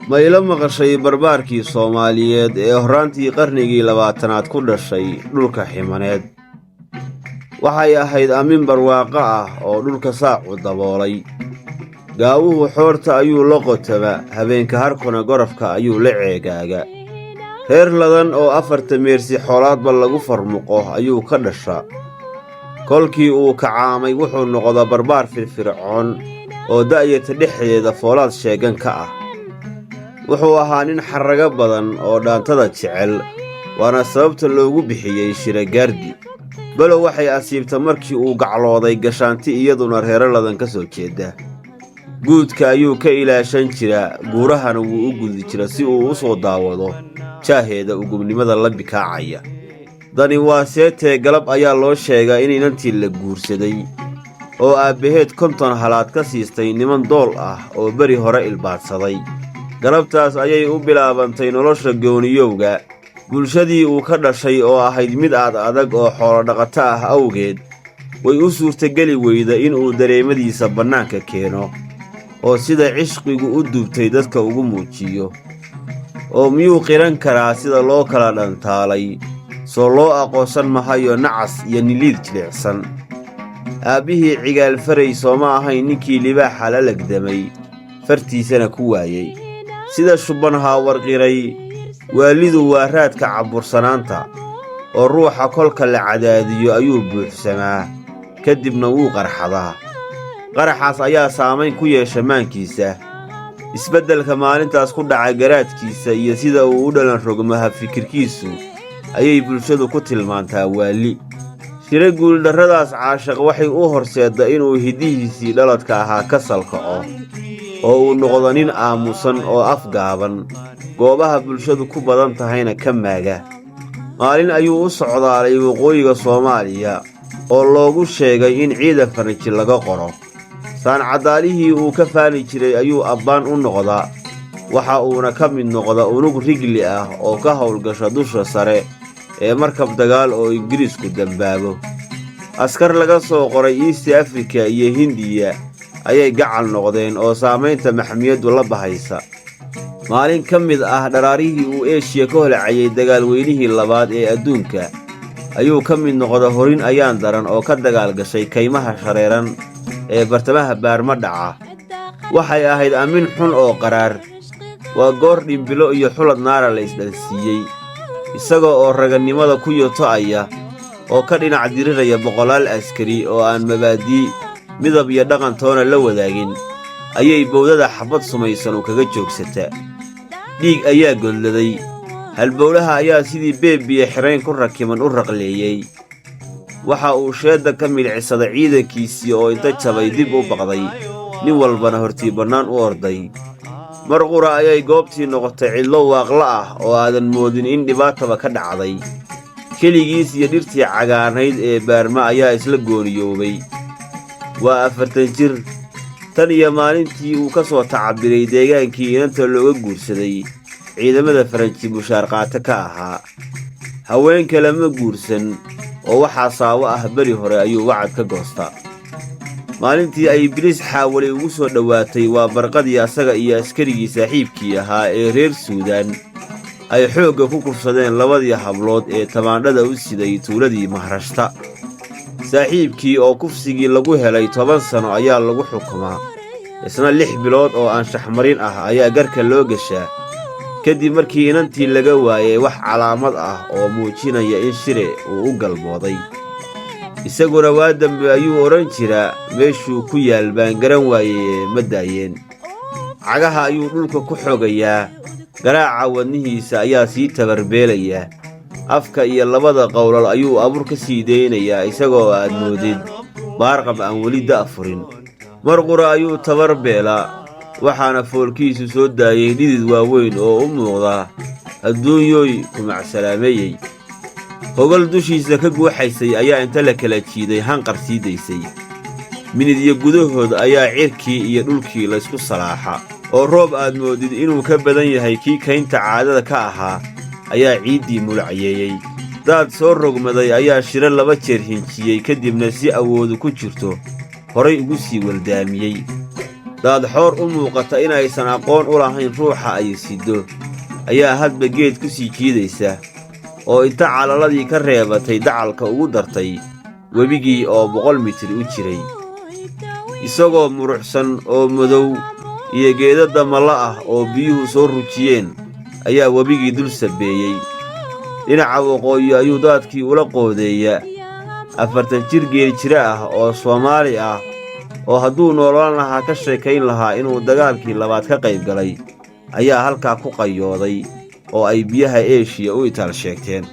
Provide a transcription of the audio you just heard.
ma ila maqashay barbaarkii Soomaaliyeed ee horaantii qarnigii 20aad ku dhashay dhulka Ximaneed. waxay ahayd aamin barwaaqo ah oo dhulka saacu daboolay. gaawuhu xoorta ayuu la qotaba, habeenka harkuna gorofka ayuu la ceegaaga. reer ladan oo 4 meersi xoolaadba lagu farmuqo ayuu ka dhasha. kolkii uu kacaamay wuxuu noqdaa barbaar firfircoon oo da'yarta dhexdeeda foolaad sheegan ka ah. wuxuu ahaa nin xarrago badan oo dhaantada jecel, waana sababta loogu bixiyey Shiragaardi. balow waxay asiibta markii uu gaclooday gashaanti iyaduna reero ladan ka soo jeeda. guudka ayuu ka ilaashan jira, guurahana wuu u gudi jira si uu u soo daawado jaaheeda ugubnimada la bikaacaya. dani waa seetee galab ayaa loo sheegaa in inantii la guursaday oo aabbaheed 50 halaad ka siistay niman dool ah oo beri hore ilbaadsaday. galabtaas ayay u bilaabantay nolosha gooniyowga. bulshadii uu ka dhashay oo ahayd mid adag oo xoolo dhaqato ah awgeed way u suurtageli weyda inuu dareemadiisa bannaanka keeno oo sida cishqigu u dubtay dadka ugu muujiyo. oo miyuu qiran karaa sida loo kala dhantaalay, soo loo aqoonsan mahayo nacas iyo niliid jilicsan. aabbihii cigaal faray sooma ahayn ninkii libaaxa la legdamay, fartiisana ku waayey. sida shubbanhaa warqiray, waalidu waa raadka cabbursanaanta oo ruuxa kolka la cadaadiyo ayuu buuxsamaa, kadibna wuu qarxadaa. qaraxaas ayaa saamayn ku yeesha maankiisa. isbeddelka maalintaas ku dhaca garaadkiisa iyo sida uu u dhalan rogmaha fikirkiisu ayay bulshadu ku tilmaantaa waali. shiro guuldarradaas caashaq waxay u horseedda inuu hiddihiisii dhaladka ahaa ka salkaco oo uu noqdo nin aamusan oo afgaaban, goobaha bulshadu ku badan tahayna ka maaga. maalin ayuu u socdaalay waqooyiga Soomaaliya oo loogu sheegay in ciidan farniji laga qoro. saancadaalihii uu ka faani jiray ayuu abbaan u noqdaa, waxa uuna ka mid noqda unug rigli ah oo ka howlgasha dusha sare ee markab dagaal oo Ingiriisku dambaabo. askar laga soo qoray East Africa iyo Hindiya ayay gacal noqdeen oo saamaynta maxmiyaddu la bahaysa. maalin ka mid ah dharaarihii uu Aasiya ka holacayay dagaalweynihii labaad ee adduunka ayuu ka mid noqda horin ayaan daran oo ka dagaal gashay kaymaha shareeran ee bartamaha baarma dhaca. waxay ahayd aamin xun oo qaraar. waa goor dhimbilo iyo xulad naara la isdhalsiiyey, isagoo oo ragannimada ku yoto'aya oo ka dhinac diriraya boqolaal askari oo aan mabaadii midab iyo dhaqan toona la wadaagin ayay bowdada xabad sumaysan kaga joogsata. dhiig ayaa godladay. halbowlaha ayaa sidii beebiye xirayn ku rakiman u raqleeyey. waxa uu sheedda ka milcisaday ciidankiisii oo inta jabay dib u baqday, nin walbana hortii bannaan u orday. mar qura ayay goobtii noqotay cidlo waaqla ah oo aadan moodin in dhibaataba ka dhacday. keligiis iyo dhirtii cagaarnayd ee baarma ayaa isla gooniyoobay. waa 40 jir. tan iyo maalintii uu ka soo tacabiray deegaankii inanta looga guursaday ciidamada Faranji mushaar qaata ka ahaa. haweenka lama guursan oo waxaa saawo ah beri hore ayuu wacad ka goostaa. maalintii ay Ingiriis xaawalay ugu soo dhowaatay waa barqadii asaga iyo askarigii saaxiibkii ahaa ee reer Suudaan ay xoogga ku kufsadeen labadii hablood ee tamaandhada u siday tuuladii Maharashta. saaxiibkii oo kufsigii lagu helay 10 sano ayaa lagu xukumaa, isna 6 bilood oo aan shaxmarin ah ayaa garka loo gashaa. kadib markii inantii laga waayay wax calaamad ah oo muujinaya in Shire uu u galbooday. isaguna waa dambe ayuu oran jiraa, meeshuu ku yaal baan garan waayay ma daayeen. cagaha ayuu dhulka ku xogayaa, garaaca wadnihiisa ayaa sii tabarbeelaya. afka iyo labada qowlal ayuu abur ka sii deynayaa isagoo aad moodid baarqab aan weli da'furin. mar qura ayuu tabarbeelaa, waxaana foolkiisu soo daayay dhidid waaweyn oo u muuqda adduunyooy ku macsalaameeyey. hogol dushiisa ka guuxaysay ayaa inta la kala jiiday hanqar sii daysay. minid iyo gudahood ayaa cirkii iyo dhulkii laysku salaaxa oo roob aad moodid inuu ka badan yahay kii kaynta caadada ka ahaa ayaa ciiddii mulcayeeyey. daad soo rogmaday ayaa Shiro 2 jeer hinjiyey, kadibna si awoodu ku jirto horay ugu sii waldaamiyey. daad xoor u muuqata inaysan aqoon u lahayn ruuxa ay sido ayaa hadba geed ku sii jiidaysa oo inta calaladii ka reebatay dacalka ugu dartay webigii oo 100 mitir u jiray isagoo muruxsan oo madow iyo geedo damala ah oo biyuhu soo rujiyeen ayaa webigii dul sabeeyay dhinaca waqooyi ayuu daadkii ula qoodeeya 40 jir geel jira ah oo Soomaali ah oo hadduu noolaan lahaa ka sheekayn lahaa inuu dagaalkii labaad ka qayb galay ayaa halkaa ku qayooday oo ay biyaha Asia u itaal sheegteen